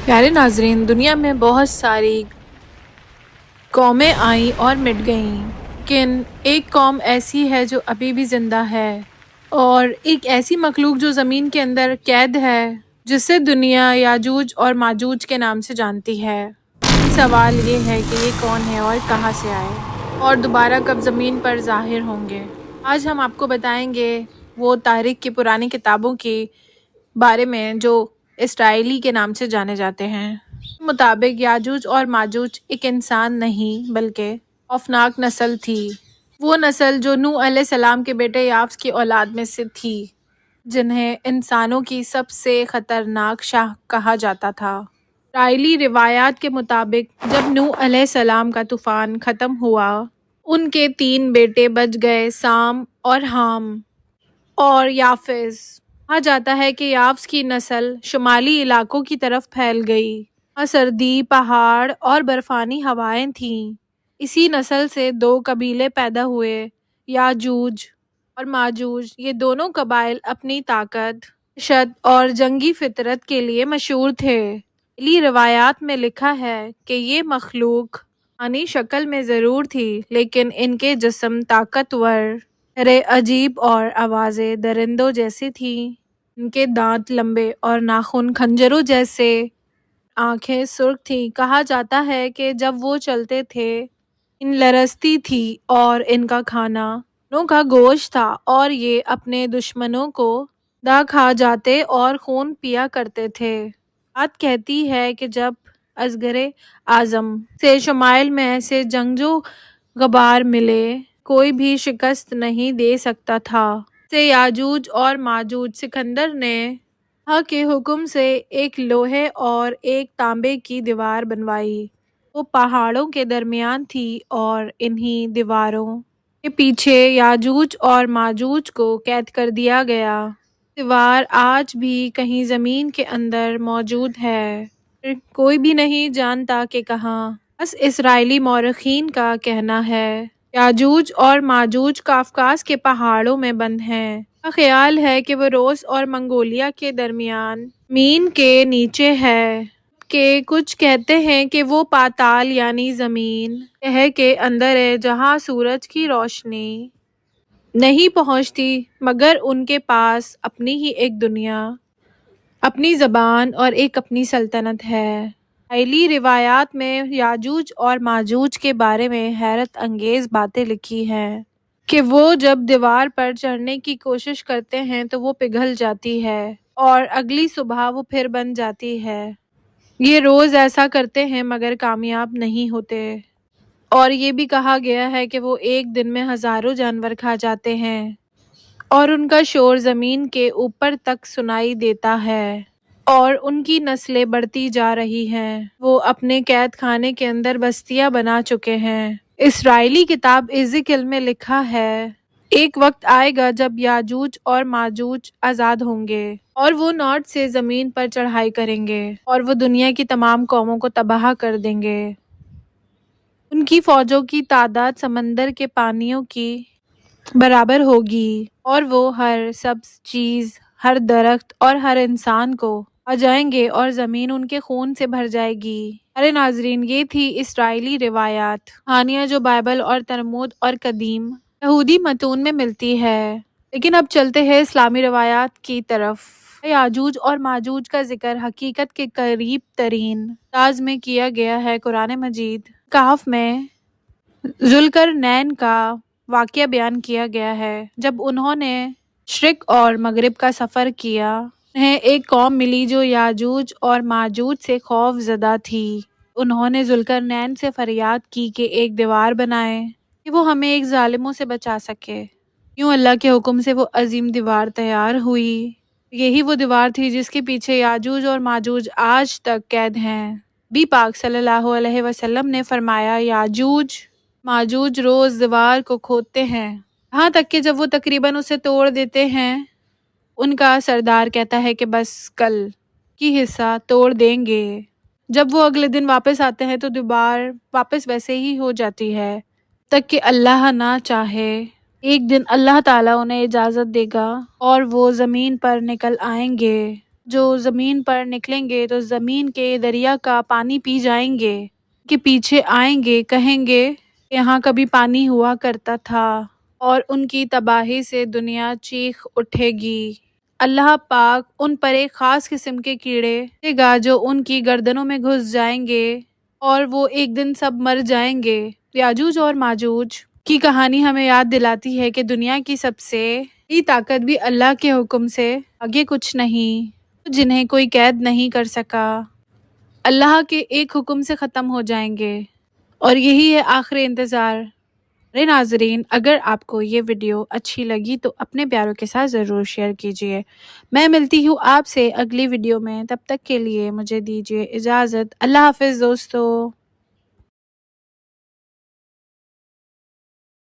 پیارے ناظرین، دنیا میں بہت ساری قومیں آئیں اور مٹ گئیں، لیکن ایک قوم ایسی ہے جو ابھی بھی زندہ ہے، اور ایک ایسی مخلوق جو زمین کے اندر قید ہے، جسے دنیا یاجوج اور ماجوج کے نام سے جانتی ہے۔ سوال یہ ہے کہ یہ کون ہے اور کہاں سے آئے، اور دوبارہ کب زمین پر ظاہر ہوں گے۔ آج ہم آپ کو بتائیں گے وہ تاریخ کی پرانی کتابوں کے بارے میں جو اسرائیلی کے نام سے جانے جاتے ہیں۔ مطابق یاجوج اور ماجوج ایک انسان نہیں بلکہ خوفناک نسل تھی، وہ نسل جو نوح علیہ السلام کے بیٹے یافس کی اولاد میں سے تھی، جنہیں انسانوں کی سب سے خطرناک شاہ کہا جاتا تھا۔ اسرائیلی روایات کے مطابق جب نوح علیہ السلام کا طوفان ختم ہوا، ان کے 3 بیٹے بچ گئے، سام اور حام اور یافس۔ کہا جاتا ہے کہ یافس کی نسل شمالی علاقوں کی طرف پھیل گئی، وہاں سردی، پہاڑ اور برفانی ہوائیں تھیں۔ اسی نسل سے 2 قبیلے پیدا ہوئے، یاجوج اور ماجوج۔ یہ دونوں قبائل اپنی طاقت، وحشت اور جنگی فطرت کے لیے مشہور تھے۔ اسرائیلی روایات میں لکھا ہے کہ یہ مخلوق انسانی شکل میں ضرور تھی، لیکن ان کے جسم طاقتور، چہرے عجیب اور آوازیں درندوں جیسی تھیں۔ ان کے دانت لمبے اور ناخن خنجروں جیسے، آنکھیں سرخ تھیں۔ کہا جاتا ہے کہ جب وہ چلتے تھے، ان لرزتی تھی اور ان کا کھانا انسانوں کا گوشت تھا، اور یہ اپنے دشمنوں کو زندہ کھا جاتے اور خون پیا کرتے تھے۔ بات کہتی ہے کہ جب اصغر اعظم سے شمائل میں ایسے جنگجو غبار ملے، کوئی بھی شکست نہیں دے سکتا تھا۔ سے یاجوج اور ماجوج سکندر نے اللہ کے حکم سے ایک لوہے اور ایک تانبے کی دیوار بنوائی۔ وہ پہاڑوں کے درمیان تھی، اور انہی دیواروں کے پیچھے یاجوج اور ماجوج کو قید کر دیا گیا۔ دیوار آج بھی کہیں زمین کے اندر موجود ہے، کوئی بھی نہیں جانتا کہ کہاں۔ بس اسرائیلی مورخین کا کہنا ہے یاجوج اور ماجوج کافکاز کے پہاڑوں میں بند ہیں۔ کا خیال ہے کہ وہ روس اور منگولیا کے درمیان زمین کے نیچے ہے، کہ کچھ کہتے ہیں کہ وہ پاتال یعنی زمین تہہ کے اندر ہے، جہاں سورج کی روشنی نہیں پہنچتی، مگر ان کے پاس اپنی ہی ایک دنیا، اپنی زبان اور ایک اپنی سلطنت ہے۔ اسرائیلی روایات میں یاجوج اور ماجوج کے بارے میں حیرت انگیز باتیں لکھی ہیں کہ وہ جب دیوار پر چڑھنے کی کوشش کرتے ہیں تو وہ پگھل جاتی ہے، اور اگلی صبح وہ پھر بن جاتی ہے۔ یہ روز ایسا کرتے ہیں مگر کامیاب نہیں ہوتے، اور یہ بھی کہا گیا ہے کہ وہ ایک دن میں ہزاروں جانور کھا جاتے ہیں، اور ان کا شور زمین کے اوپر تک سنائی دیتا ہے، اور ان کی نسلیں بڑھتی جا رہی ہیں۔ وہ اپنے قید خانے کے اندر بستیاں بنا چکے ہیں۔ اسرائیلی کتاب ایزیکیل میں لکھا ہے، ایک وقت آئے گا جب یاجوج اور ماجوج آزاد ہوں گے، اور وہ نارڈ سے زمین پر چڑھائی کریں گے، اور وہ دنیا کی تمام قوموں کو تباہ کر دیں گے۔ ان کی فوجوں کی تعداد سمندر کے پانیوں کی برابر ہوگی، اور وہ ہر سبز چیز، ہر درخت اور ہر انسان کو آ جائیں گے، اور زمین ان کے خون سے بھر جائے گی۔ ارے ناظرین، یہ تھی اسرائیلی روایات، کہانیاں جو بائبل اور تلمود اور قدیم یہودی متون میں ملتی ہے۔ لیکن اب چلتے ہیں اسلامی روایات کی طرف۔ یاجوج اور ماجوج کا ذکر حقیقت کے قریب ترین انداز میں کیا گیا ہے قرآن مجید۔ کہف میں ذوالقرنین کا واقعہ بیان کیا گیا ہے۔ جب انہوں نے مشرق اور مغرب کا سفر کیا، انہیں ایک قوم ملی جو یاجوج اور ماجوج سے خوف زدہ تھی۔ انہوں نے ذوالقرنین سے فریاد کی کہ ایک دیوار بنائے کہ وہ ہمیں ایک ظالموں سے بچا سکے۔ یوں اللہ کے حکم سے وہ عظیم دیوار تیار ہوئی۔ یہی وہ دیوار تھی جس کے پیچھے یاجوج اور ماجوج آج تک قید ہیں۔ نبی پاک صلی اللہ علیہ وسلم نے فرمایا، یاجوج ماجوج روز دیوار کو کھودتے ہیں، یہاں تک کہ جب وہ تقریباً اسے توڑ دیتے ہیں، ان کا سردار کہتا ہے کہ بس کل کی حصہ توڑ دیں گے۔ جب وہ اگلے دن واپس آتے ہیں تو دیوار واپس ویسے ہی ہو جاتی ہے، تک کہ اللہ نہ چاہے ایک دن اللہ تعالیٰ انہیں اجازت دے گا اور وہ زمین پر نکل آئیں گے۔ جو زمین پر نکلیں گے تو زمین کے دریا کا پانی پی جائیں گے، کہ پیچھے آئیں گے، کہیں گے یہاں کبھی پانی ہوا کرتا تھا، اور ان کی تباہی سے دنیا چیخ اٹھے گی۔ اللہ پاک ان پر ایک خاص قسم کے کیڑے دے گا جو ان کی گردنوں میں گھس جائیں گے اور وہ ایک دن سب مر جائیں گے۔ یاجوج اور ماجوج کی کہانی ہمیں یاد دلاتی ہے کہ دنیا کی سب سے بڑی طاقت بھی اللہ کے حکم سے آگے کچھ نہیں، جنہیں کوئی قید نہیں کر سکا، اللہ کے ایک حکم سے ختم ہو جائیں گے، اور یہی ہے آخری انتظار۔ میرے ناظرین، اگر آپ کو یہ ویڈیو اچھی لگی تو اپنے پیاروں کے ساتھ ضرور شیئر کیجیے۔ میں ملتی ہوں آپ سے اگلی ویڈیو میں، تب تک کے لیے مجھے دیجیے اجازت۔ اللہ حافظ دوستو۔